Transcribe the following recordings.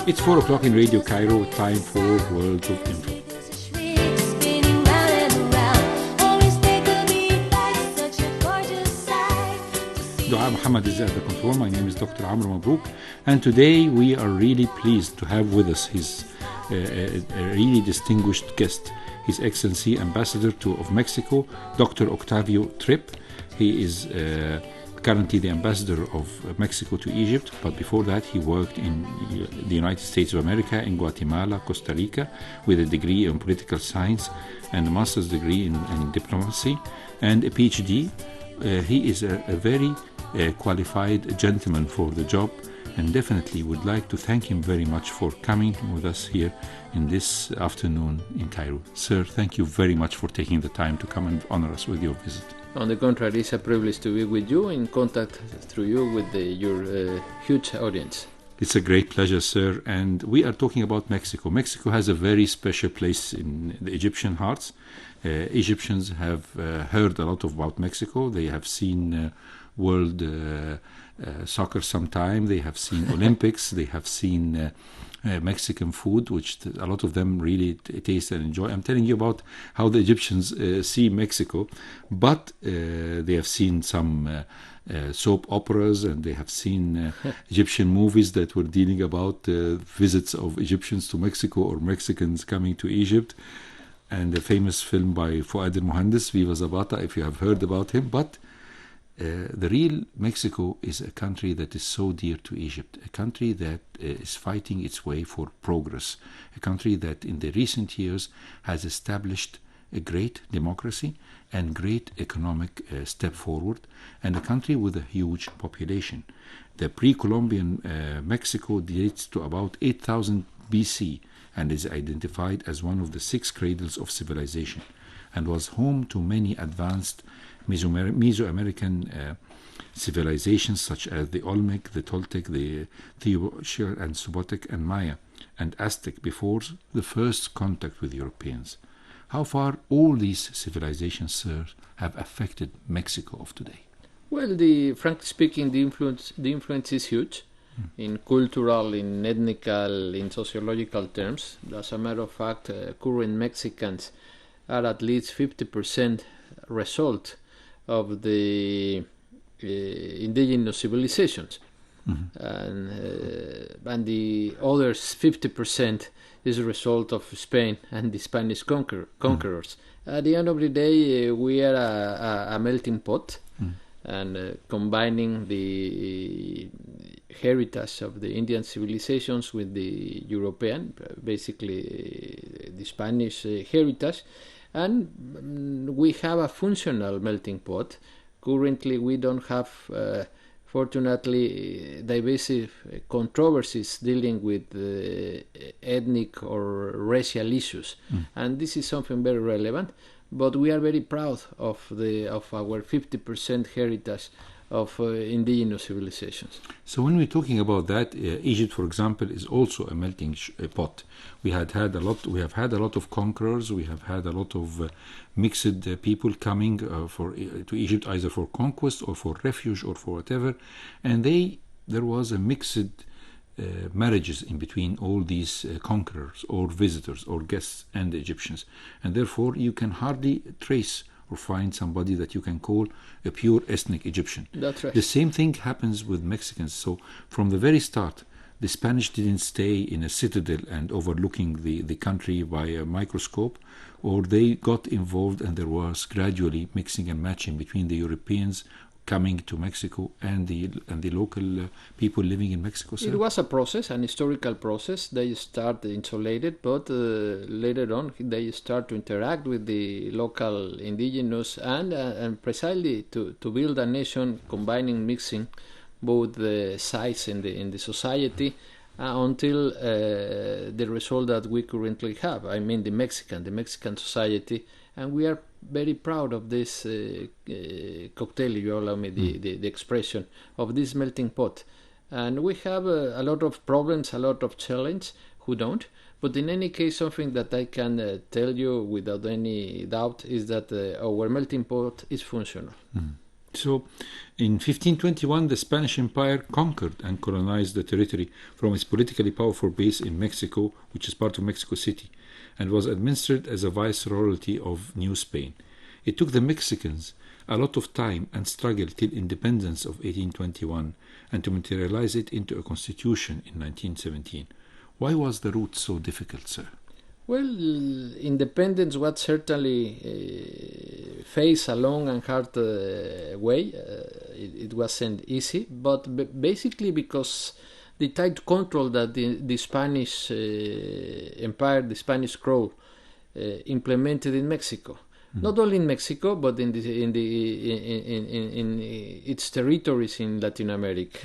It's 4 o'clock in Radio Cairo, time for World of Info. Dua Muhammad is at the control. My name is Dr. Amr Mabrouk, and today we are really pleased to have with us his a really distinguished guest, His Excellency Ambassador of Mexico, Dr. Octavio Tripp. He is currently the ambassador of Mexico to Egypt, but before that he worked in the United States of America, in Guatemala, Costa Rica, with a degree in political science and a master's degree in diplomacy and a PhD. He is a very qualified gentleman for the job, and definitely would like to thank him very much for coming with us here in this afternoon in Cairo. Sir, thank you very much for taking the time to come and honor us with your visit. On the contrary, it's a privilege to be with you, in contact through you with your huge audience. It's a great pleasure, sir. And we are talking about Mexico. Mexico has a very special place in the Egyptian hearts. Egyptians have heard a lot about Mexico. They have seen world soccer sometime. They have seen Olympics. They have seen Mexican food, which a lot of them really taste and enjoy. I'm telling you about how the Egyptians see Mexico, but they have seen some soap operas, and they have seen Egyptian movies that were dealing about visits of Egyptians to Mexico or Mexicans coming to Egypt, and a famous film by Fuad al-Muhandis, Viva Zapata, if you have heard about him. But the real Mexico is a country that is so dear to Egypt, a country that is fighting its way for progress, a country that in the recent years has established a great democracy and great economic step forward, and a country with a huge population. The pre-Columbian Mexico dates to about 8,000 BC and is identified as one of the 6 cradles of civilization, and was home to many advanced Mesoamerican civilizations such as the Olmec, the Toltec, the Theotihuacan and Subotic and Maya and Aztec before the first contact with Europeans. How far all these civilizations, sir, have affected Mexico of today? Well, frankly speaking, the influence is huge in cultural, in ethnical, in sociological terms. As a matter of fact, current Mexicans are at least 50% result of the indigenous civilizations, and the other 50% is a result of Spain and the Spanish conquerors. At the end of the day, we are a melting pot, and combining the heritage of the Indian civilizations with the European, basically the Spanish heritage, and we have a functional melting pot. Currently, we don't have, fortunately, divisive controversies dealing with ethnic or racial issues, and this is something very relevant. But we are very proud of our 50% heritage of indigenous civilizations. So when we're talking about that, Egypt, for example, is also a melting pot. We have had a lot of conquerors. We have had a lot of mixed people coming to Egypt, either for conquest or for refuge or for whatever, and there was a mixed marriages in between all these conquerors or visitors or guests and the Egyptians, and therefore you can hardly trace or find somebody that you can call a pure ethnic Egyptian. That's right. The same thing happens with Mexicans. So from the very start, the Spanish didn't stay in a citadel and overlooking the country by a microscope, or they got involved, and there was gradually mixing and matching between the Europeans coming to Mexico and the local people living in Mexico. Sir? It was a process, an historical process. They start insulated, but later on they start to interact with the local indigenous and precisely to build a nation, combining, mixing both the sides in the society until the result that we currently have. I mean the Mexican society, and we are very proud of this cocktail, if you allow me the expression, of this melting pot. And we have a lot of problems, a lot of challenge, who don't? But in any case, something that I can tell you without any doubt is that our melting pot is functional. So, in 1521, the Spanish Empire conquered and colonized the territory from its politically powerful base in Mexico, which is part of Mexico City, and was administered as a viceroyalty of New Spain. It took the Mexicans a lot of time and struggle till independence of 1821 and to materialize it into a constitution in 1917. Why was the route so difficult, sir? Well, independence was certainly faced a long and hard way. It wasn't easy, but basically because the tight control that the Spanish Empire, the Spanish crown, implemented in Mexico. Not only in Mexico, but in its territories in Latin America.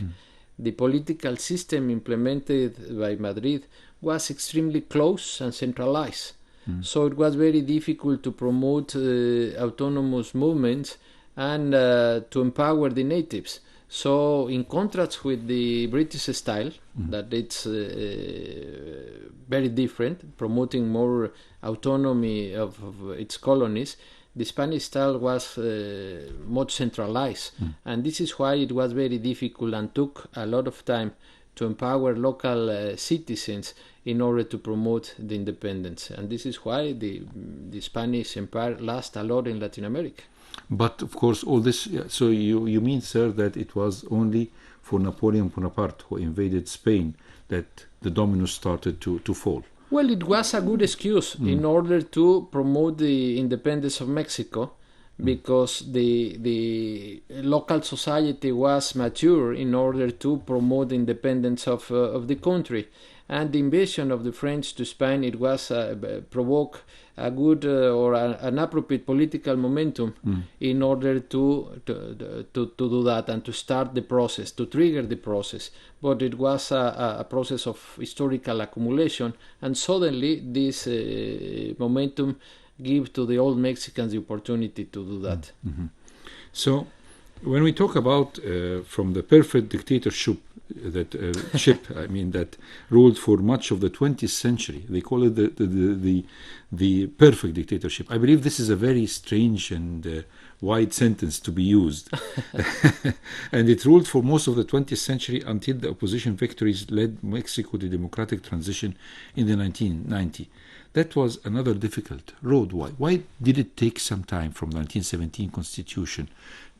The political system implemented by Madrid was extremely close and centralized. So it was very difficult to promote autonomous movements and to empower the natives. So in contrast with the British style, that it's very different, promoting more autonomy of its colonies, the Spanish style was much centralized. And this is why it was very difficult and took a lot of time to empower local citizens in order to promote the independence. And this is why the Spanish Empire lasted a lot in Latin America. But of course, all this. So you mean, sir, that it was only for Napoleon Bonaparte, who invaded Spain, that the dominoes started to fall? Well, it was a good excuse in order to promote the independence of Mexico, because the local society was mature in order to promote the independence of the country. And the invasion of the French to Spain, it was provoke a good or an appropriate political momentum in order to do that and to start the process, to trigger the process. But it was a process of historical accumulation, and suddenly this momentum give to the old Mexicans the opportunity to do that. So, when we talk about from the perfect dictatorship that that ruled for much of the 20th century, they call it the perfect dictatorship. I believe this is a very strange and wide sentence to be used. And it ruled for most of the 20th century until the opposition victories led Mexico to democratic transition in the 1990. That was another difficult road. Why did it take some time from the 1917 Constitution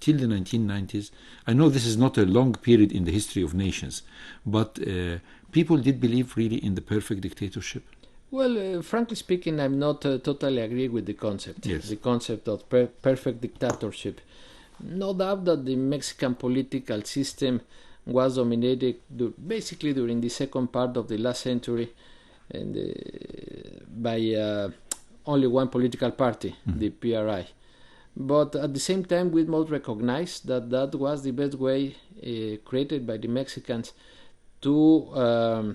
till the 1990s? I know this is not a long period in the history of nations, but people did believe really in the perfect dictatorship. Well, frankly speaking, I'm not totally agree with the concept. Yes. The concept of perfect dictatorship. No doubt that the Mexican political system was dominated basically during the second part of the last century and by only one political party, the PRI. But at the same time, we must recognize that that was the best way created by the Mexicans to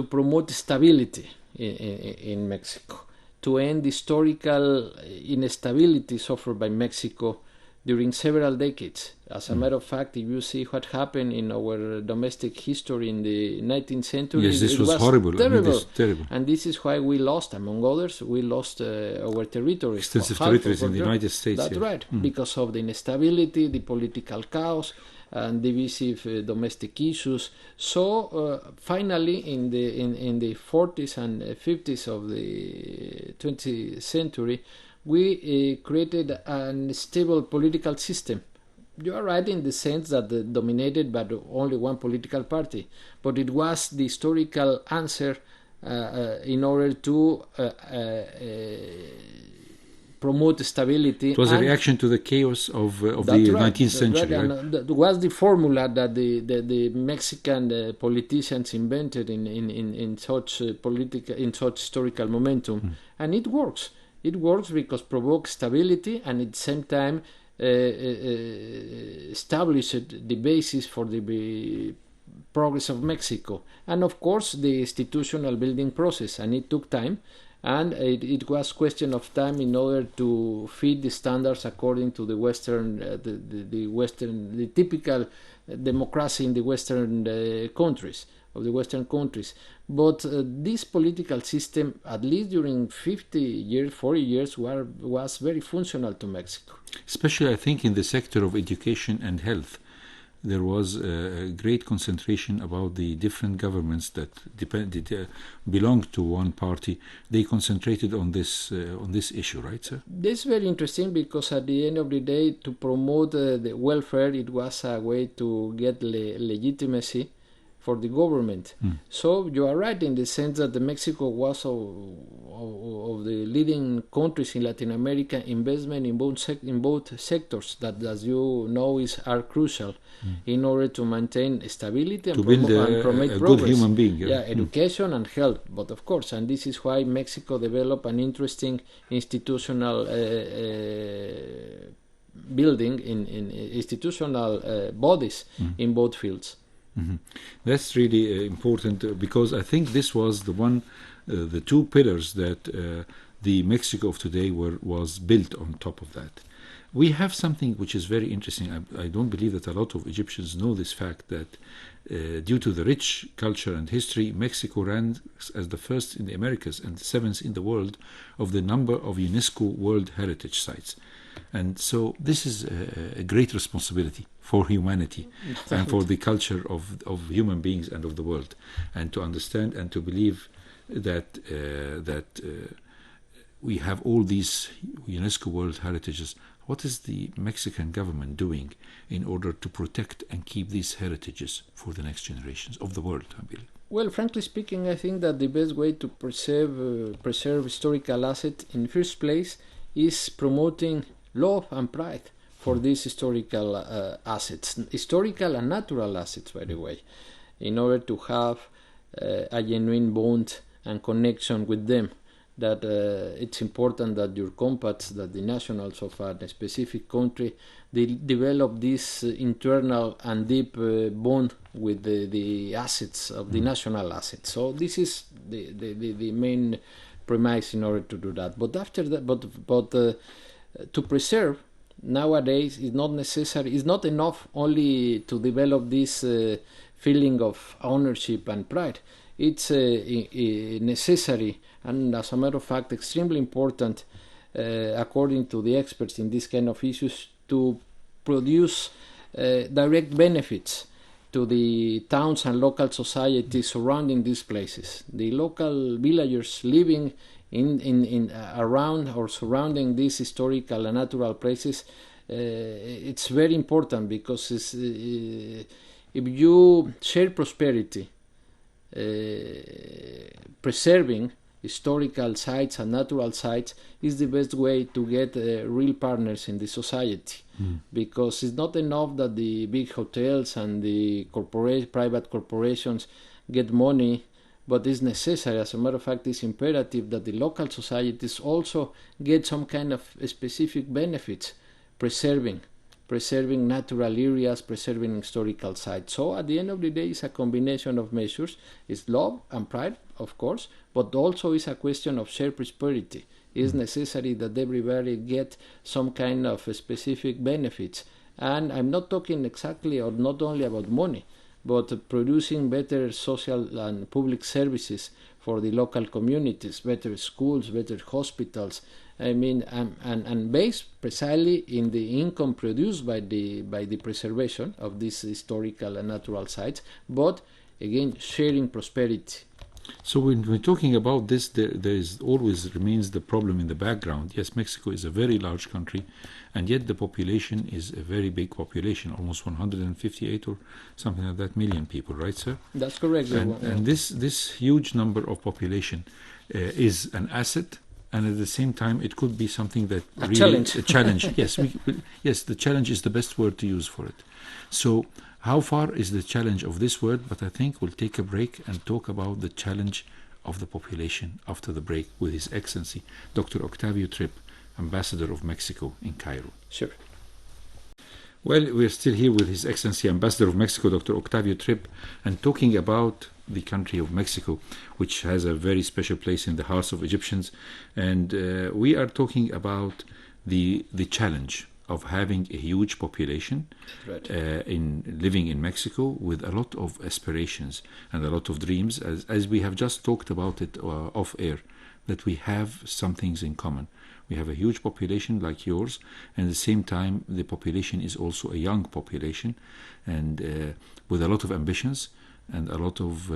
promote stability in Mexico, to end the historical instability suffered by Mexico during several decades. As a matter of fact, if you see what happened in our domestic history in the 19th century, yes, this was horrible. Terrible. Terrible. And this is why we lost, among others, our territories. Extensive territories in the United States. That's right, because of the instability, the political chaos, and divisive domestic issues. So finally, in the 40s and 50s of the 20th century, we created a stable political system. You are right in the sense that dominated by only one political party, but it was the historical answer in order to promote stability. It was a reaction to the chaos of the 19th century. Right? And that was the formula that the Mexican politicians invented in such historical momentum, and it works. It works because provokes stability and at the same time established the basis for the progress of Mexico. And of course the institutional building process, and it took time, and it was question of time in order to fit the standards according to the Western, the typical democracy in the Western countries. of the Western countries. But this political system, at least during 40 years, was very functional to Mexico. Especially, I think, in the sector of education and health. There was a great concentration about the different governments that belonged to one party. They concentrated on this issue, right, sir? This is very interesting because at the end of the day, to promote the welfare, it was a way to get legitimacy for the government. So you are right in the sense that Mexico was of the leading countries in Latin America. Investment in both sectors that, as you know, are crucial in order to maintain stability and build and promote a progress. good human being. Yeah, education and health. But of course, and this is why Mexico developed an interesting institutional building in institutional bodies in both fields. That's really important because I think this was the two pillars that the Mexico of today was built on top of that. We have something which is very interesting. I don't believe that a lot of Egyptians know this fact that due to the rich culture and history, Mexico ranks as the first in the Americas and the seventh in the world of the number of UNESCO World Heritage Sites. And so this is a great responsibility for humanity and for the culture of human beings and of the world, and to understand and to believe that we have all these UNESCO World Heritages. What is the Mexican government doing in order to protect and keep these heritages for the next generations of the world, I believe? Well, frankly speaking, I think that the best way to preserve historical assets in first place is promoting love and pride for these historical assets, historical and natural assets, by the way, in order to have a genuine bond and connection with them. That it's important that your compats, that the nationals of a specific country, they develop this internal and deep bond with the assets of the national assets. So this is the main premise in order to do that. But after that, to preserve nowadays is not necessary. It's not enough only to develop this feeling of ownership and pride. It's necessary and, as a matter of fact, extremely important, according to the experts in this kind of issues, to produce direct benefits to the towns and local societies surrounding these places. The local villagers living in around or surrounding these historical and natural places, it's very important because if you share prosperity, preserving historical sites and natural sites is the best way to get real partners in the society, because it's not enough that the big hotels and the private corporations get money, but it's necessary. As a matter of fact, it's imperative that the local societies also get some kind of specific benefits, preserving natural areas, preserving historical sites. So at the end of the day, it's a combination of measures. It's love and pride, of course, but also it's a question of shared prosperity. It's necessary that everybody get some kind of specific benefits. And I'm not talking exactly or not only about money, but producing better social and public services for the local communities, better schools, better hospitals. I mean, and based precisely in the income produced by the preservation of these historical and natural sites, but again, sharing prosperity. So when we're talking about this, there is always remains the problem in the background. Yes, Mexico is a very large country, and yet the population is a very big population, almost 158 or something like that million people, right, sir? That's correct. And this huge number of population is an asset, and at the same time, it could be something that a challenge. Yes, the challenge is the best word to use for it. So, how far is the challenge of this word? But I think we'll take a break and talk about the challenge of the population after the break with His Excellency, Dr. Octavio Tripp, Ambassador of Mexico in Cairo. Sure. Well, we're still here with His Excellency, Ambassador of Mexico, Dr. Octavio Tripp, and talking about the country of Mexico, which has a very special place in the hearts of Egyptians. And we are talking about the challenge of having a huge population Right. in living in Mexico with a lot of aspirations and a lot of dreams, as we have just talked about it off air, that we have some things in common. We have a huge population like yours, and at the same time, the population is also a young population, and with a lot of ambitions and a lot of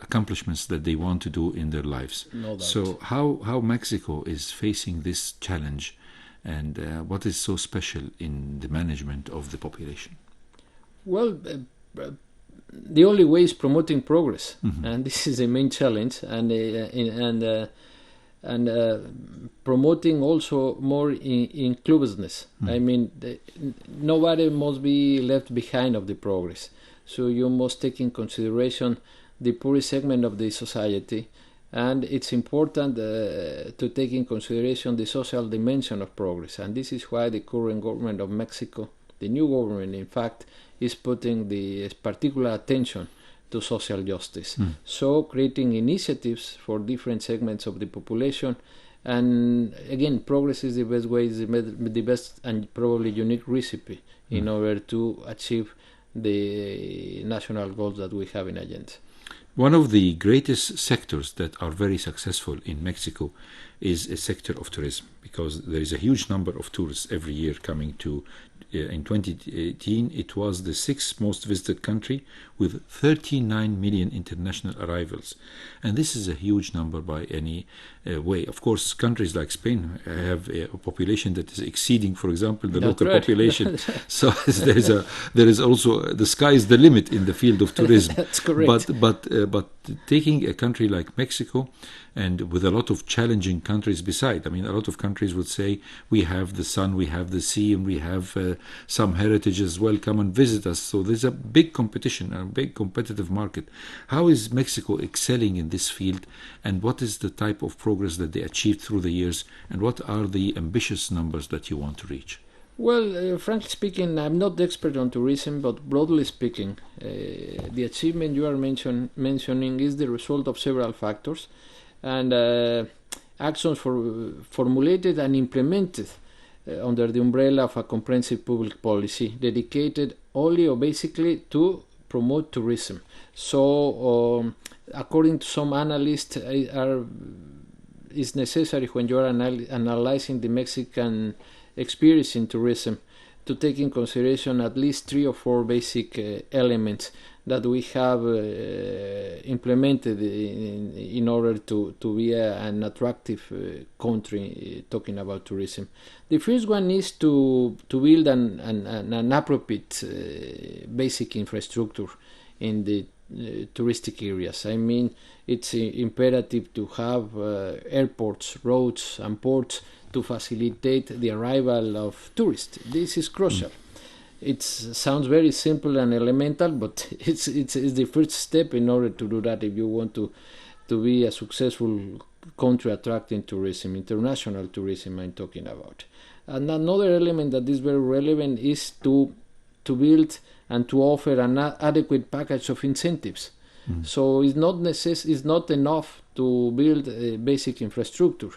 accomplishments that they want to do in their lives. No doubt. So how Mexico is facing this challenge, and what is so special in the management of the population? Well, the only way is promoting progress, Mhm. and this is the main challenge, and promoting also more inclusiveness. I mean, nobody must be left behind of the progress. So you must take in consideration the poorest segment of the society, and it's important to take in consideration the social dimension of progress. And this is why the current government of Mexico, the new government, in fact, is putting the particular attention to social justice. So creating initiatives for different segments of the population, and again, progress is the best way, is the best and probably unique recipe in order to achieve the national goals that we have in agenda. One of the greatest sectors that are very successful in Mexico is a sector of tourism, because there is a huge number of tourists every year coming to. In 2018, it was the sixth most visited country with 39 million international arrivals. And this is a huge number by any way. Of course, countries like Spain have a population that is exceeding, for example, the That's local right. population. So there is also, the sky is the limit in the field of tourism. That's correct. But taking a country like Mexico, and with a lot of challenging countries beside. I mean, a lot of countries would say, we have the sun, we have the sea, and we have some heritage as well. Come and visit us. So there's a big competition, a big competitive market. How is Mexico excelling in this field, and what is the type of progress that they achieved through the years, and what are the ambitious numbers that you want to reach? Well, frankly speaking, I'm not the expert on tourism, but broadly speaking, the achievement you are mentioning is the result of several factors, and actions formulated and implemented under the umbrella of a comprehensive public policy dedicated only or basically to promote tourism. So, according to some analysts, it's necessary when you are analyzing the Mexican experience in tourism to take in consideration at least 3 or 4 basic elements that we have implemented in order to be an attractive country talking about tourism. The first one is to build an appropriate basic infrastructure in the touristic areas. I mean, it's imperative to have airports, roads, and ports to facilitate the arrival of tourists. This is crucial. It sounds very simple and elemental, but it's the first step in order to do that if you want to be a successful country attracting tourism, international tourism I'm talking about. And another element that is very relevant is to build and to offer an adequate package of incentives. So it's not enough to build a basic infrastructure.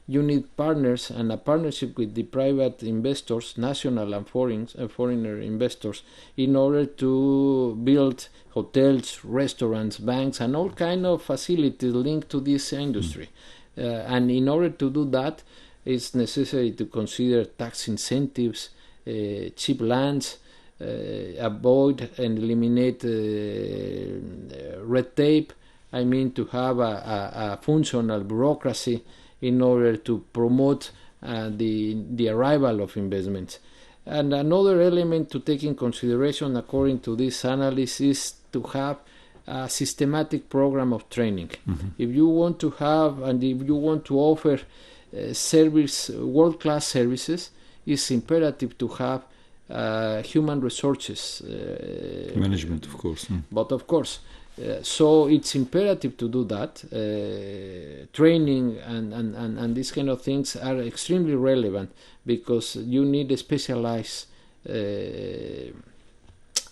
You need partners and a partnership with the private investors, national and foreigner investors, in order to build hotels, restaurants, banks, and all kind of facilities linked to this industry. And in order to do that, it's necessary to consider tax incentives, cheap lands, avoid and eliminate red tape. I mean, to have a functional bureaucracy in order to promote the arrival of investments. And another element to take in consideration, according to this analysis, is to have a systematic program of training. If you want to have and if you want to offer world-class services, it's imperative to have human resources management, of course. But of course, so it's imperative to do that. Training and these kind of things are extremely relevant because you need specialized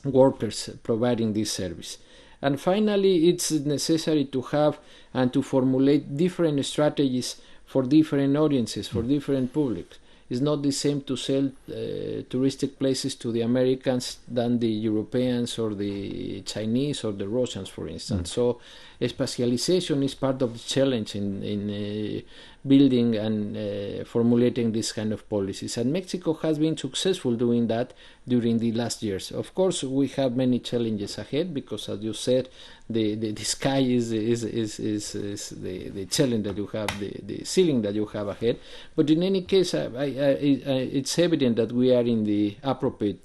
workers providing this service. And finally, it's necessary to have and to formulate different strategies for different audiences, for different publics. It's not the same to sell touristic places to the Americans than the Europeans or the Chinese or the Russians, for instance. So specialization is part of the challenge in building and formulating this kind of policies. And Mexico has been successful doing that during the last years. Of course, we have many challenges ahead because, as you said, the sky is the challenge that you have, the ceiling that you have ahead. But in any case, it's evident that we are in the appropriate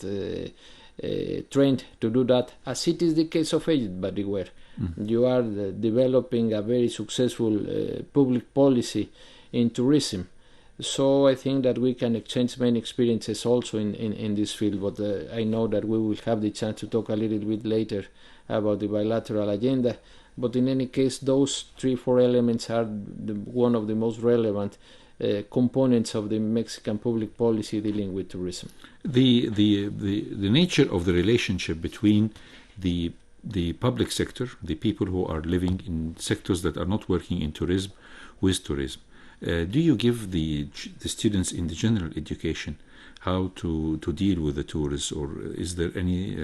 trend to do that, as it is the case of Egypt, by the way. You are developing a very successful public policy in tourism. So I think that we can exchange many experiences also in this field, but I know that we will have the chance to talk a little bit later about the bilateral agenda. But in any case, those 3-4 elements are one of the most relevant components of the Mexican public policy dealing with tourism. The nature of the relationship between the public sector, the people who are living in sectors that are not working in tourism, with tourism. Do you give the students in the general education how to deal with the tourists, or is there any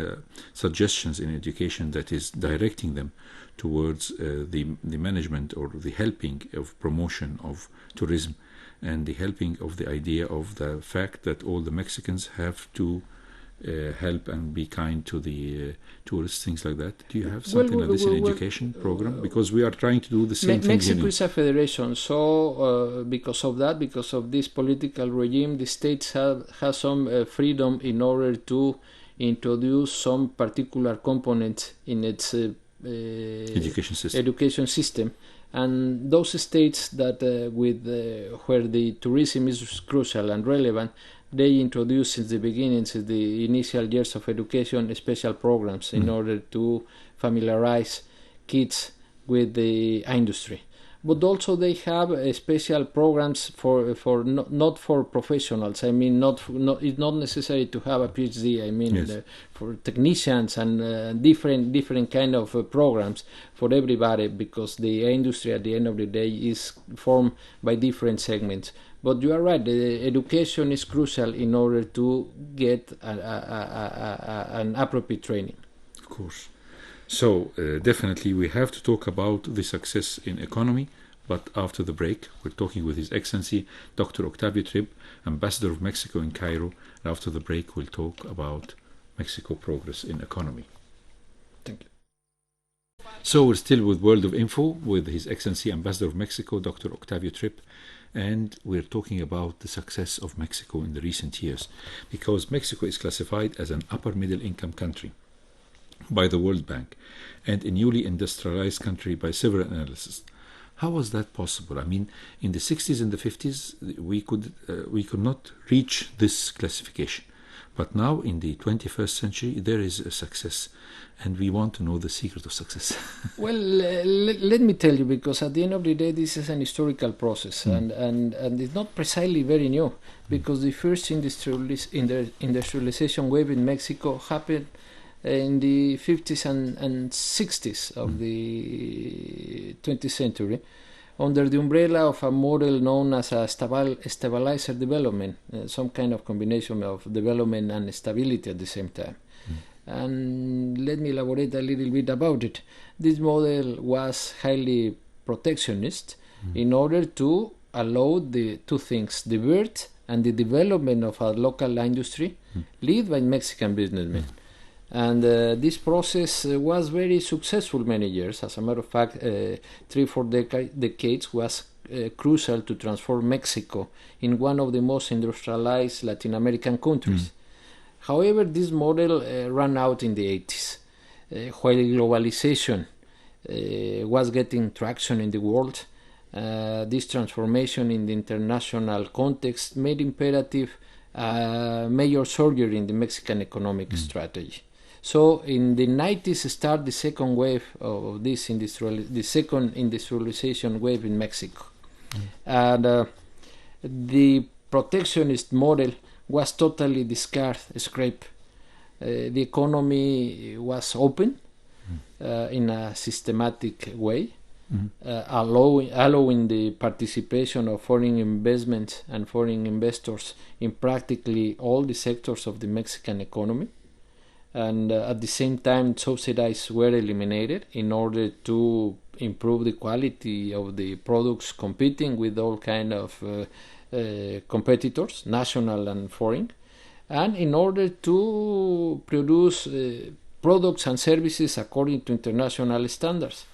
suggestions in education that is directing them towards the management or the helping of promotion of tourism and the helping of the idea of the fact that all the Mexicans have to help and be kind to the tourists, things like that? Do you have something like this in education program? Because we are trying to do the same thing. Mexico is a federation, so because of this political regime, the states have some freedom in order to introduce some particular components in its education system. And those states that where the tourism is crucial and relevant, they introduce since the beginning, since the initial years of education, special programs in order to familiarize kids with the industry. But also they have special programs for not for professionals. I mean, it's not necessary to have a PhD. I mean, yes. For technicians and different kind of programs for everybody, because the industry at the end of the day is formed by different segments. But you are right, the education is crucial in order to get an appropriate training. Of course. So definitely we have to talk about the success in economy, but after the break we're talking with His Excellency Dr. Octavio Tripp, Ambassador of Mexico in Cairo, and after the break we'll talk about Mexico progress in economy. Thank you. So we're still with World of Info with His Excellency Ambassador of Mexico, Dr. Octavio Tripp, and we're talking about the success of Mexico in the recent years, because Mexico is classified as an upper middle income country by the World Bank and a newly industrialized country by several analysts. How was that possible? I mean, in the 60s and the 50s, we could not reach this classification. But now, in the 21st century, there is a success, and we want to know the secret of success. Well, let me tell you, because at the end of the day, this is an historical process, and it's not precisely very new, because the first industrialization wave in Mexico happened in the 50s and 60s of the 20th century, under the umbrella of a model known as a stabilizer development, some kind of combination of development and stability at the same time. And let me elaborate a little bit about it. This model was highly protectionist in order to allow the two things, the birth and the development of a local industry led by Mexican businessmen. And this process was very successful many years. As a matter of fact, 3-4 decades was crucial to transform Mexico in one of the most industrialized Latin American countries. However, this model ran out in the 80s. While globalization was getting traction in the world, this transformation in the international context made imperative major surgery in the Mexican economic strategy. So in the 90s started the second wave of this the second industrialization wave in Mexico. And the protectionist model was totally scrapped. The economy was open in a systematic way, allowing the participation of foreign investments and foreign investors in practically all the sectors of the Mexican economy. And at the same time, subsidies were eliminated in order to improve the quality of the products competing with all kind of competitors, national and foreign, and in order to produce products and services according to international standards.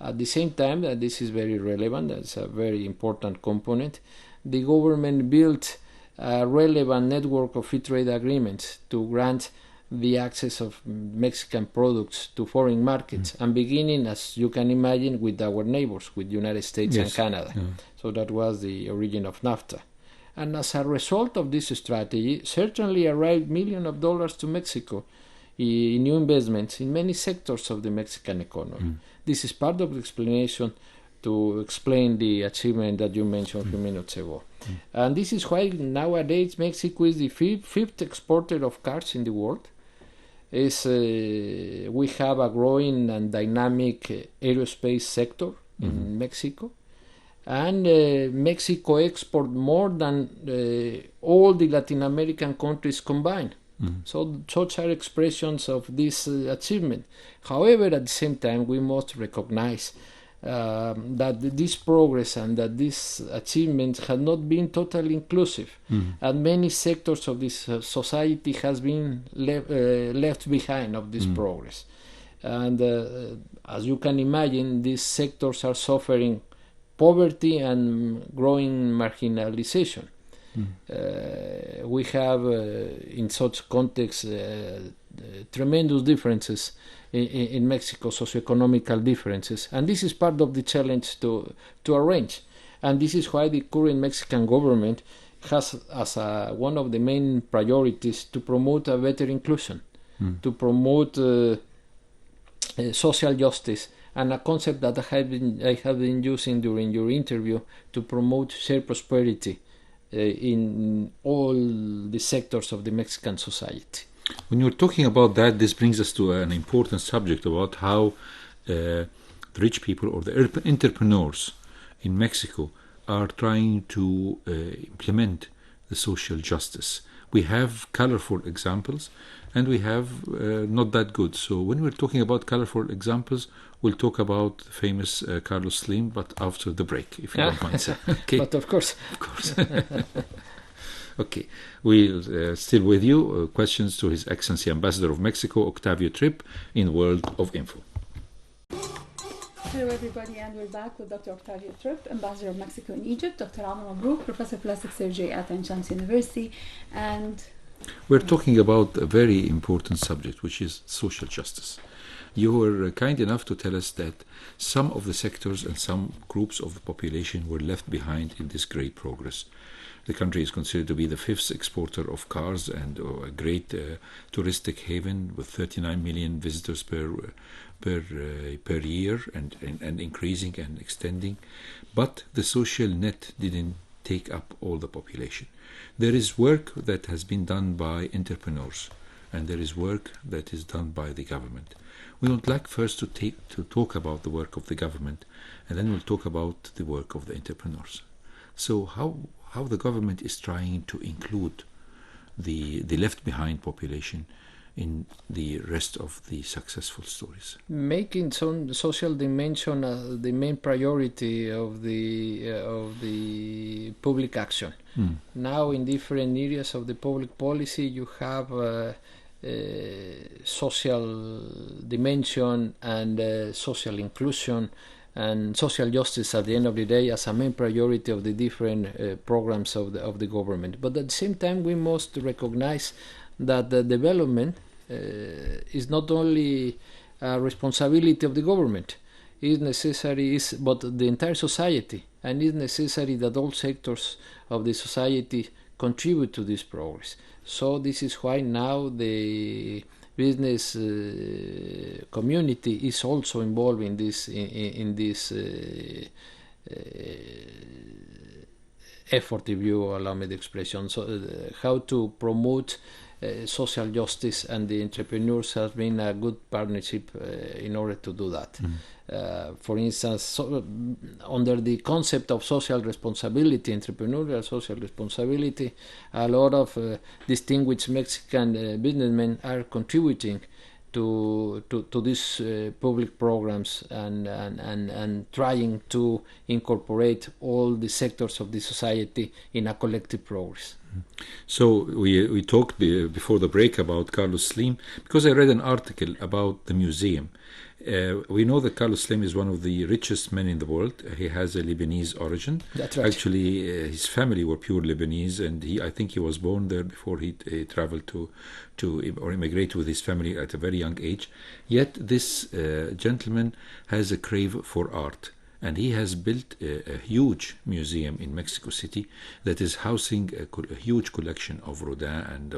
At the same time, this is very relevant, that's a very important component, the government built a relevant network of free trade agreements to grant the access of Mexican products to foreign markets, and beginning, as you can imagine, with our neighbors, with the United States and Canada. So that was the origin of NAFTA. And as a result of this strategy, certainly arrived millions of dollars to Mexico in new investments in many sectors of the Mexican economy. This is part of the explanation to explain the achievement that you mentioned a few minutes ago. And this is why nowadays Mexico is the fifth exporter of cars in the world. We have a growing and dynamic aerospace sector in Mexico. And Mexico export more than all the Latin American countries combined. So such are expressions of this achievement. However, at the same time, we must recognize that this progress and that this achievement has not been totally inclusive, and many sectors of this society has been left behind of this progress. And as you can imagine, these sectors are suffering poverty and growing marginalization. We have, in such context, tremendous differences in Mexico, socioeconomical differences, and this is part of the challenge to arrange. And this is why the current Mexican government has as one of the main priorities to promote a better inclusion, to promote social justice, and a concept that I have been using during your interview, to promote shared prosperity in all the sectors of the Mexican society. When you're talking about that, this brings us to an important subject about how the rich people or the entrepreneurs in Mexico are trying to implement the social justice. We have colorful examples and we have not that good. So when we're talking about colorful examples, we'll talk about the famous Carlos Slim, but after the break, if you don't mind, sir. Okay. But of course. Of course. Okay. We'll still with you. Questions to His Excellency Ambassador of Mexico, Octavio Tripp, in World of Info. Hello everybody, and we're back with Dr. Octavio Tripp, Ambassador of Mexico in Egypt, Dr. Amr Mabrouk, Professor of Plastic Surgery at Ain Shams University, and we're talking about a very important subject, which is social justice. You were kind enough to tell us that some of the sectors and some groups of the population were left behind in this great progress. The country is considered to be the fifth exporter of cars and a great touristic haven with 39 million visitors per year and increasing and extending. But the social net didn't take up all the population. There is work that has been done by entrepreneurs, and there is work that is done by the government. We would like first to talk about the work of the government, and then we'll talk about the work of the entrepreneurs. So how the government is trying to include the left behind population in the rest of the successful stories. Making some social dimension the main priority of the public action. Now in different areas of the public policy you have social dimension and social inclusion and social justice at the end of the day as a main priority of the different programs of the government. But at the same time we must recognize that the development is not only a responsibility of the government, is necessary, but the entire society, and it's necessary that all sectors of the society contribute to this progress. So this is why now the business community is also involved in this effort, if you allow me the expression. So how to promote social justice and the entrepreneurs has been a good partnership in order to do that. For instance, under the concept of social responsibility, entrepreneurial social responsibility, a lot of distinguished Mexican businessmen are contributing to these public programs and trying to incorporate all the sectors of the society in a collective progress. So we talked before the break about Carlos Slim because I read an article about the museum. We know that Carlos Slim is one of the richest men in the world. He has a Lebanese origin. That's right. Actually, his family were pure Lebanese, and I think he was born there before he traveled to or immigrate with his family at a very young age. Yet this gentleman has a crave for art. And he has built a huge museum in Mexico City that is housing a huge collection of Rodin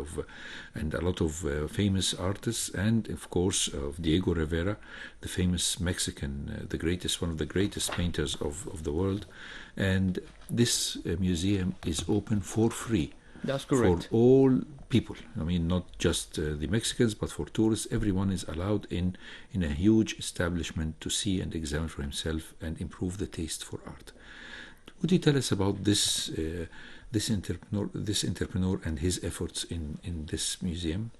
and a lot of famous artists, and of course of Diego Rivera, the famous Mexican, one of the greatest painters of the world. And this museum is open for free. That's correct. For all people. I mean, not just the Mexicans, but for tourists. Everyone is allowed in a huge establishment to see and examine for himself and improve the taste for art. Would you tell us about this entrepreneur and his efforts in this museum?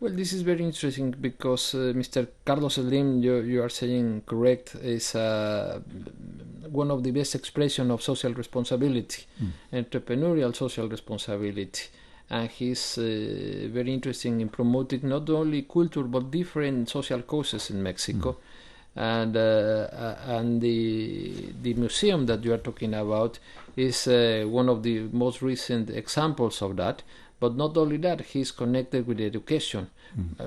Well, this is very interesting because Mr. Carlos Slim, you are saying correct, is one of the best expression of social responsibility, entrepreneurial social responsibility. And he's very interesting in promoting not only culture but different social causes in Mexico. And the museum that you are talking about is one of the most recent examples of that. But not only that, he's connected with education,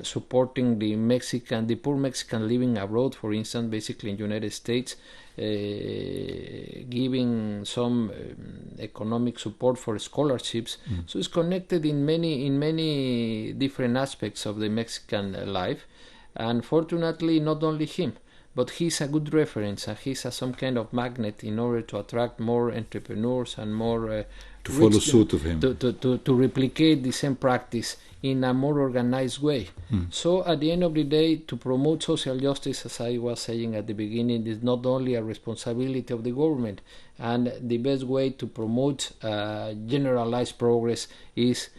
supporting the poor Mexican living abroad, for instance, basically in the United States, giving some economic support for scholarships. So it's connected in many different aspects of the Mexican life. And fortunately, not only him, but he's a good reference, and he's some kind of magnet in order to attract more entrepreneurs and more to follow suit of him, to replicate the same practice in a more organized way. So at the end of the day, to promote social justice, as I was saying at the beginning, is not only a responsibility of the government, and the best way to promote generalized progress is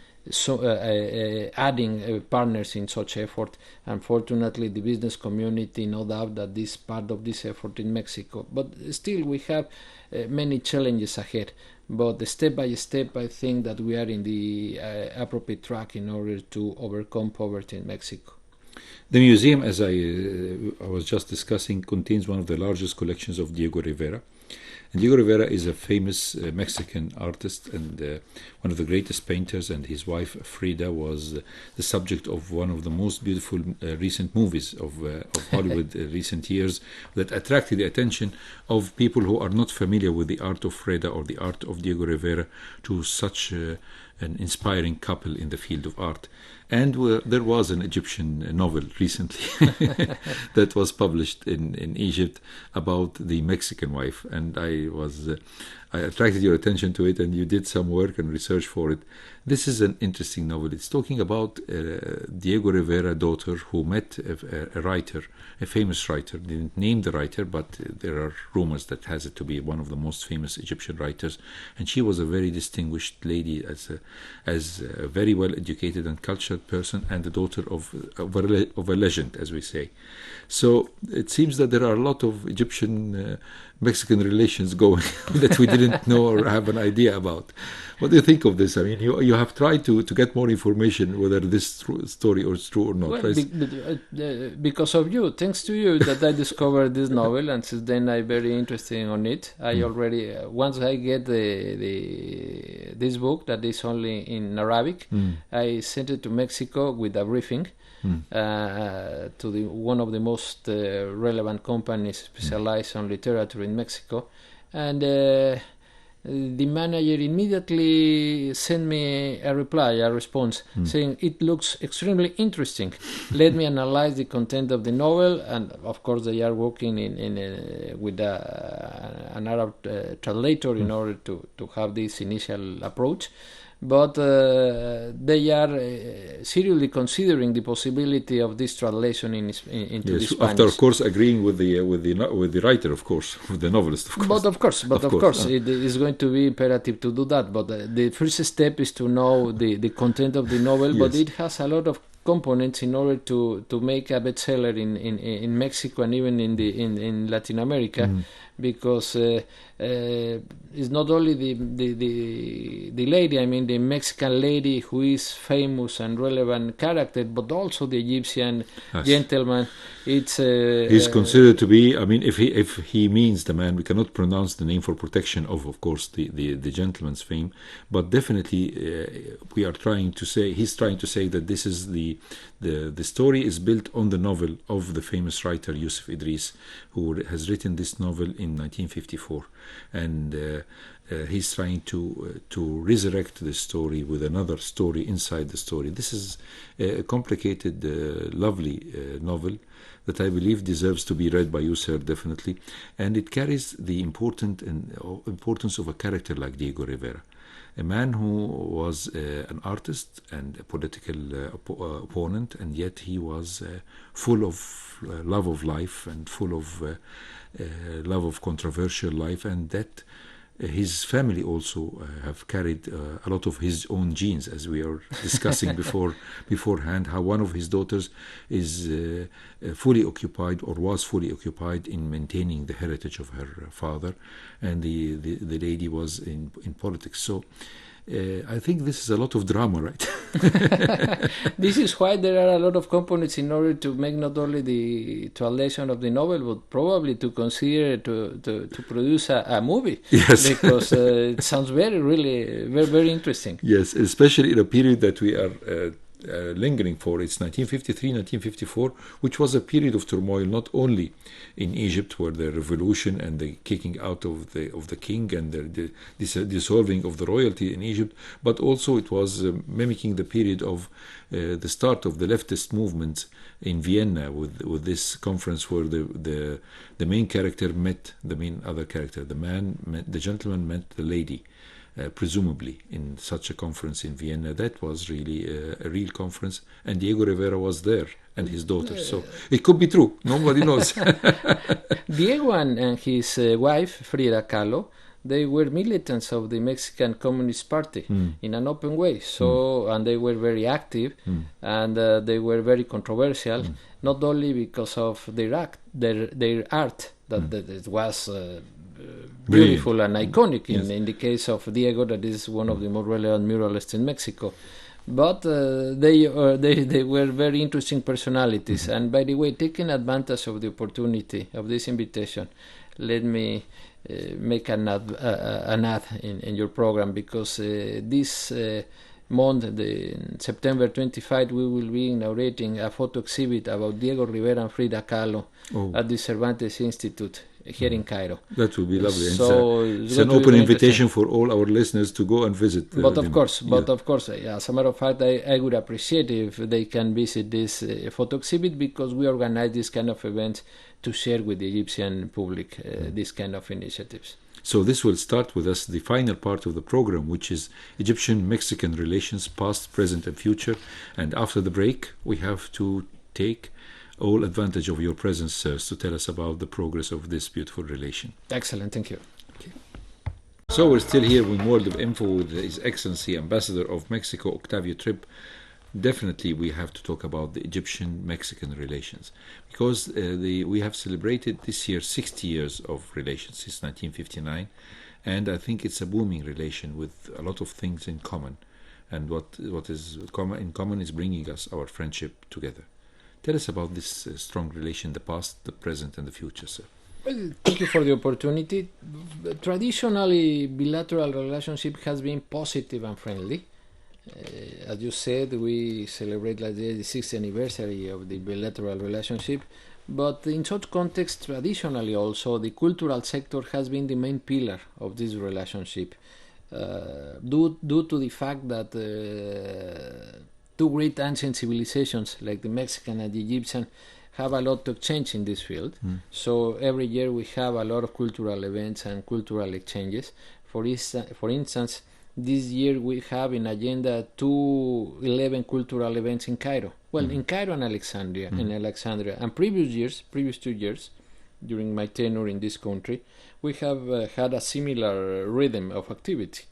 adding partners in such effort. Unfortunately, the business community no doubt that this part of this effort in Mexico, but still we have many challenges ahead. But step by step, I think that we are in the appropriate track in order to overcome poverty in Mexico. The museum, as I was just discussing, contains one of the largest collections of Diego Rivera. And Diego Rivera is a famous Mexican artist and one of the greatest painters, and his wife Frida was the subject of one of the most beautiful recent movies of Hollywood recent years that attracted the attention of people who are not familiar with the art of Frida or the art of Diego Rivera to such an inspiring couple in the field of art. And there was an Egyptian novel recently that was published in Egypt about the Mexican wife, and I attracted your attention to it, and you did some work and research for it. This is an interesting novel. It's talking about Diego Rivera's daughter who met a writer, a famous writer. They didn't name the writer, but there are rumors that has it to be one of the most famous Egyptian writers. And she was a very distinguished lady, as a very well educated and cultured person, and the daughter of a legend, as we say. So it seems that there are a lot of Egyptian Mexican relations going that we didn't know or have an idea about. What do you think of this? I mean, you have tried to get more information whether this story is true or not. Well, right? Because of you, thanks to you, that I discovered this novel, and since then I'm very interested on it. I already once I get this book that is only in Arabic, I sent it to Mexico with a briefing. To one of the most relevant companies specialized on literature in Mexico, and the manager immediately sent me a response saying it looks extremely interesting. Let me analyze the content of the novel, and of course they are working with an Arab translator in order to have this initial approach. but they are seriously considering the possibility of this translation into the Spanish. After, of course, agreeing with the writer, of course, with the novelist, of course. But of course, it is going to be imperative to do that. But the first step is to know the content of the novel. Yes. But it has a lot of components in order to make a bestseller in Mexico and even in Latin America, because it's not only the lady, I mean the Mexican lady who is famous and relevant character, but also the Egyptian gentleman. It's he's considered to be, I mean, if he means the man, we cannot pronounce the name for protection of course the gentleman's fame, but definitely we are trying to say, he's trying to say that this is the story is built on the novel of the famous writer Yusuf Idris, who has written this novel in 1954, and he's trying to resurrect the story with another story inside the story. This is a complicated, lovely novel that I believe deserves to be read by you, sir, definitely, and it carries the importance of a character like Diego Rivera, a man who was an artist and a political opponent, and yet he was full of love of life and full of love of controversial life, and that his family also have carried a lot of his own genes, as we are discussing beforehand, how one of his daughters is fully occupied or was fully occupied in maintaining the heritage of her father, and the lady was in politics. So I think this is a lot of drama, right? This is why there are a lot of components in order to make not only the translation of the novel, but probably to consider to produce a movie. Yes. Because it sounds very interesting. Yes, especially in a period that we are lingering for. It's 1953, 1954, which was a period of turmoil not only in Egypt, where the revolution and the kicking out of the king and the dissolving of the royalty in Egypt, but also it was mimicking the period of the start of the leftist movement in Vienna with this conference where the main character met the main other character. The gentleman met the lady. Presumably in such a conference in Vienna. That was really a real conference, and Diego Rivera was there and his daughter, so it could be true, nobody knows. Diego and his wife Frida Kahlo, they were militants of the Mexican Communist Party in an open way, and they were very active, and they were very controversial, not only because of their art that it was beautiful and iconic in the case of Diego, that is one of the more relevant muralists in Mexico, but they were very interesting personalities. And by the way, taking advantage of the opportunity of this invitation, let me make an ad in your program, because this month, September 25, we will be inaugurating a photo exhibit about Diego Rivera and Frida Kahlo at the Cervantes Institute here in Cairo. That would be lovely. So it's an open invitation for all our listeners to go and visit. But of course, as a matter of fact, I would appreciate if they can visit this photo exhibit, because we organize this kind of events to share with the Egyptian public these kind of initiatives. So this will start with us, the final part of the program, which is Egyptian-Mexican relations, past, present, and future. And after the break, we have to take all advantage of your presence, sirs, to tell us about the progress of this beautiful relation. Excellent, thank you. Okay. So we're still here with World of Info with His Excellency Ambassador of Mexico, Octavio Tripp. Definitely we have to talk about the Egyptian-Mexican relations, because we have celebrated this year 60 years of relations since 1959, and I think it's a booming relation with a lot of things in common, and what is in common is bringing us our friendship together. Tell us about this strong relation, the past, the present, and the future, sir. Well, thank you for the opportunity. Traditionally, bilateral relationship has been positive and friendly. As you said, we celebrate last year the 60th anniversary of the bilateral relationship, but in such context, traditionally also, the cultural sector has been the main pillar of this relationship, due to the fact that two great ancient civilizations like the Mexican and the Egyptian have a lot to exchange in this field. So every year we have a lot of cultural events and cultural exchanges. For instance, this year we have in agenda 11 cultural events in Cairo. Well, in Cairo and Alexandria, and previous 2 years, during my tenure in this country, we have had a similar rhythm of activity.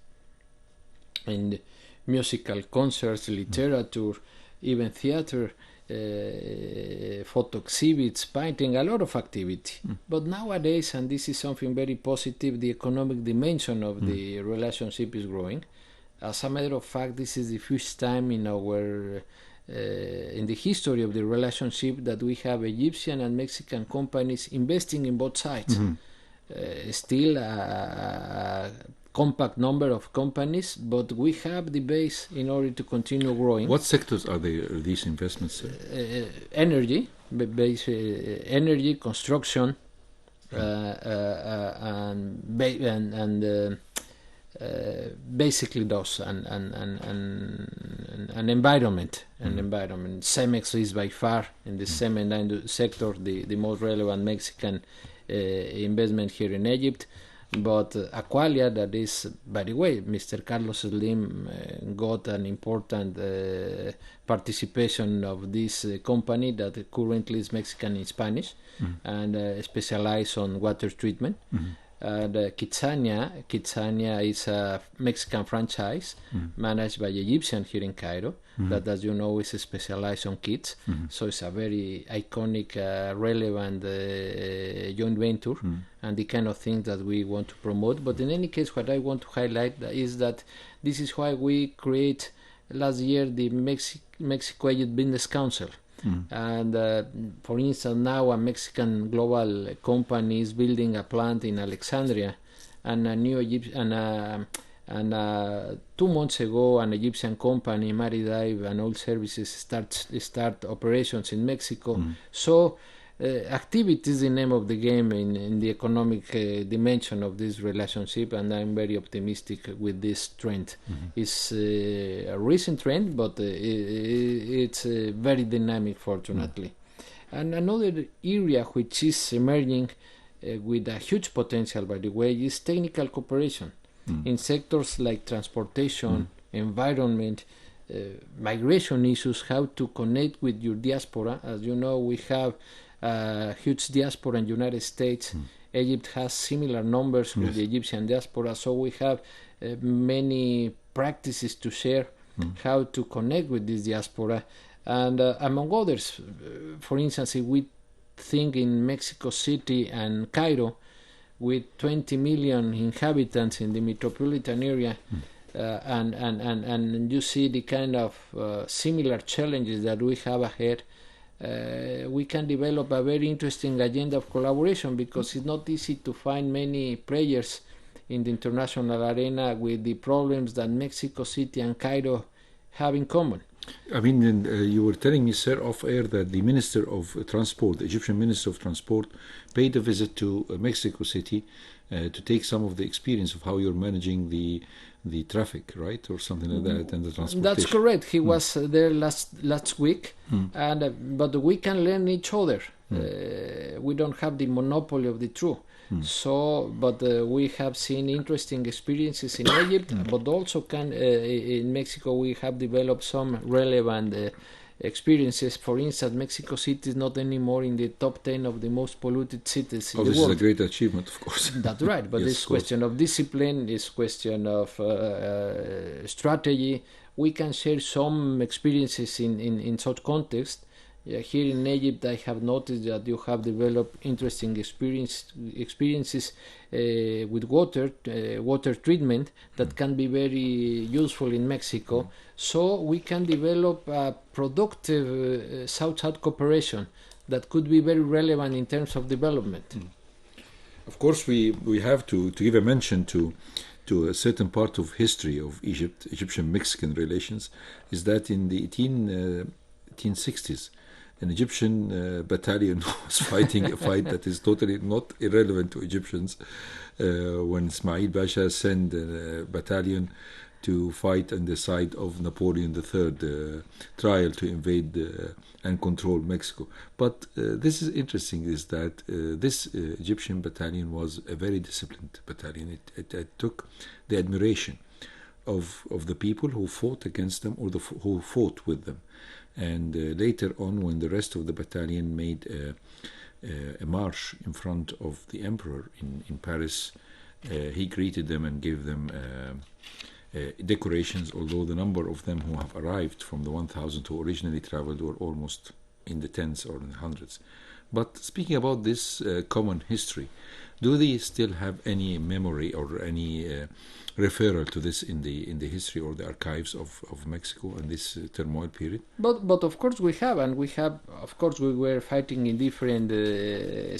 And musical concerts, literature, even theater, photo exhibits, painting, a lot of activity. But nowadays, and this is something very positive, the economic dimension of the relationship is growing. As a matter of fact, this is the first time in our in the history of the relationship that we have Egyptian and Mexican companies investing in both sides. Still a compact number of companies, but we have the base in order to continue growing. What sectors are these investments? Energy, energy, construction, and basically those, and environment. Environment. Cemex is by far in the cement sector the most relevant Mexican investment here in Egypt. But Aqualia, that is, by the way, Mr. Carlos Slim got an important participation of this company that currently is Mexican in Spanish and specialized on water treatment. Kitsania is a Mexican franchise managed by Egyptian here in Cairo that, as you know, is specialized on kids. So it's a very iconic, relevant joint venture and the kind of things that we want to promote. But in any case, what I want to highlight is that this is why we create last year the Mexico-Egypt Business Council. And for instance, now a Mexican global company is building a plant in Alexandria, and a new and 2 months ago an Egyptian company, Maridive and Oil Services, start operations in Mexico. So activity is the name of the game in the economic dimension of this relationship, and I'm very optimistic with this trend. It's a recent trend, but it's very dynamic, fortunately. And another area which is emerging with a huge potential, by the way, is technical cooperation in sectors like transportation, environment, migration issues, how to connect with your diaspora. As you know, we have huge diaspora in the United States. Egypt has similar numbers with the Egyptian diaspora, so we have many practices to share, how to connect with this diaspora. And among others, for instance, if we think in Mexico City and Cairo, with 20 million inhabitants in the metropolitan area, and you see the kind of similar challenges that we have ahead, we can develop a very interesting agenda of collaboration, because it's not easy to find many players in the international arena with the problems that Mexico City and Cairo have in common. I mean, you were telling me, sir, off air, that the Minister of Transport, the Egyptian Minister of Transport, paid a visit to Mexico City to take some of the experience of how you're managing the traffic, right, or something like that, and the transportation. That's correct. He was there last week, and but we can learn each other. We don't have the monopoly of the truth. So, but we have seen interesting experiences in Egypt, but also in Mexico we have developed some relevant experiences. For instance, Mexico City is not anymore in the top 10 of the most polluted cities in the world. This is a great achievement, of course. That's right, but it's question of discipline, it's question of strategy. We can share some experiences in such context. Here in Egypt, I have noticed that you have developed interesting experiences with water treatment that can be very useful in Mexico. So we can develop a productive South-South cooperation that could be very relevant in terms of development. Of course, we have to give a mention to a certain part of history of Egyptian-Mexican relations, is that in the 1860s, an Egyptian battalion was fighting a fight that is totally not irrelevant to Egyptians, when Ismail Pasha sent a battalion to fight on the side of Napoleon III, trial to invade and control Mexico. But this is interesting, is that this Egyptian battalion was a very disciplined battalion. It took the admiration of the people who fought against them or who fought with them. And later on, when the rest of the battalion made a march in front of the emperor in Paris, he greeted them and gave them decorations, although the number of them who have arrived from the 1,000 who originally traveled were almost in the tens or in the hundreds. But speaking about this common history, do they still have any memory or any referral to this in the history or the archives of Mexico in this turmoil period? But of course we have, and of course we were fighting in different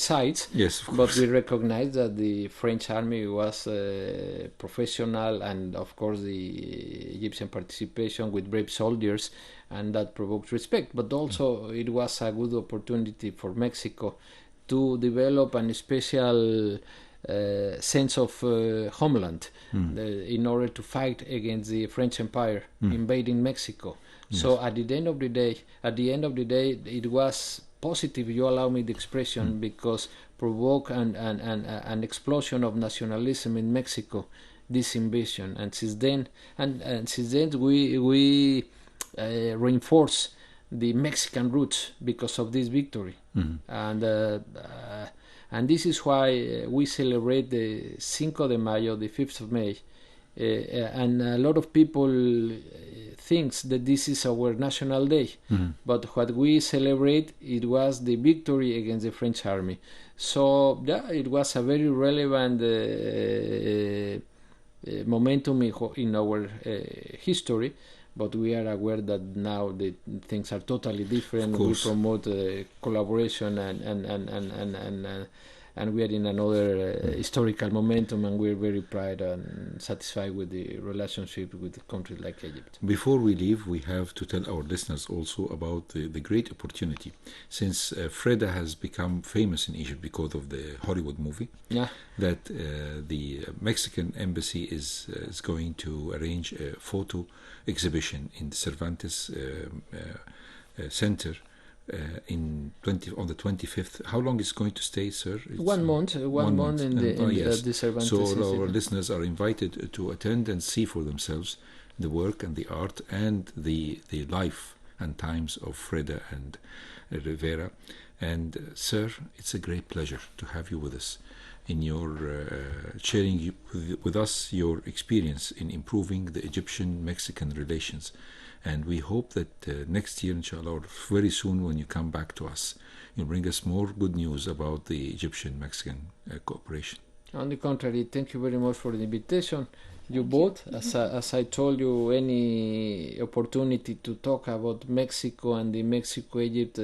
sides. Yes, of but course. we recognize that the French army was professional, and of course the Egyptian participation with brave soldiers, and that provoked respect. But also it was a good opportunity for Mexico to develop a special sense of homeland in order to fight against the French Empire invading Mexico. Yes. So at the end of the day, it was positive, you allow me the expression, because provoke an explosion of nationalism in Mexico, this invasion. And since then, we reinforce the Mexican roots because of this victory. And this is why we celebrate the Cinco de Mayo, the 5th of May. And a lot of people thinks that this is our national day. But what we celebrate, it was the victory against the French army. So yeah, it was a very relevant momentum in our history. But we are aware that now the things are totally different. We promote collaboration and we are in another historical momentum, and we're very proud and satisfied with the relationship with countries like Egypt. Before we leave, we have to tell our listeners also about the great opportunity. Since Freda has become famous in Egypt because of the Hollywood movie, that the Mexican embassy is going to arrange a photo exhibition in the Cervantes Center on the 25th. How long is it going to stay, sir? It's 1 month. One month in the Cervantes. So our listeners are invited to attend and see for themselves the work and the art and the life and times of Freda and Rivera. And sir, it's a great pleasure to have you with us in your sharing with us your experience in improving the Egyptian-Mexican relations. And we hope that next year, inshallah, or very soon when you come back to us, you'll bring us more good news about the Egyptian-Mexican cooperation. On the contrary, thank you very much for the invitation. You both, as I told you, any opportunity to talk about Mexico and the Mexico-Egypt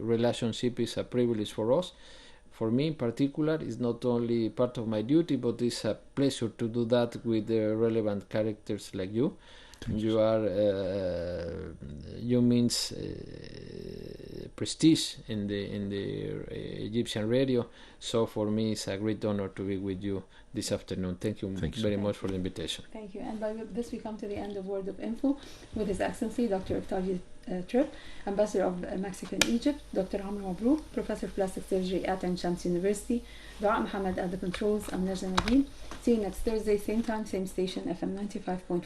relationship is a privilege for us. For me in particular, it's not only part of my duty, but it's a pleasure to do that with relevant characters like you. You means prestige in the Egyptian radio. So for me, it's a great honor to be with you this afternoon. Thank you very much for the invitation. Thank you. And by this, we come to the end of Word of Info with His Excellency Dr. Tripp, Ambassador of Mexico in Egypt, Dr. Amr Mabrouk, Professor of Plastic Surgery at Ain Shams University, Dua Mohammed at the controls. I'm Najla Naveen. See you next Thursday, same time, same station, FM 95.4.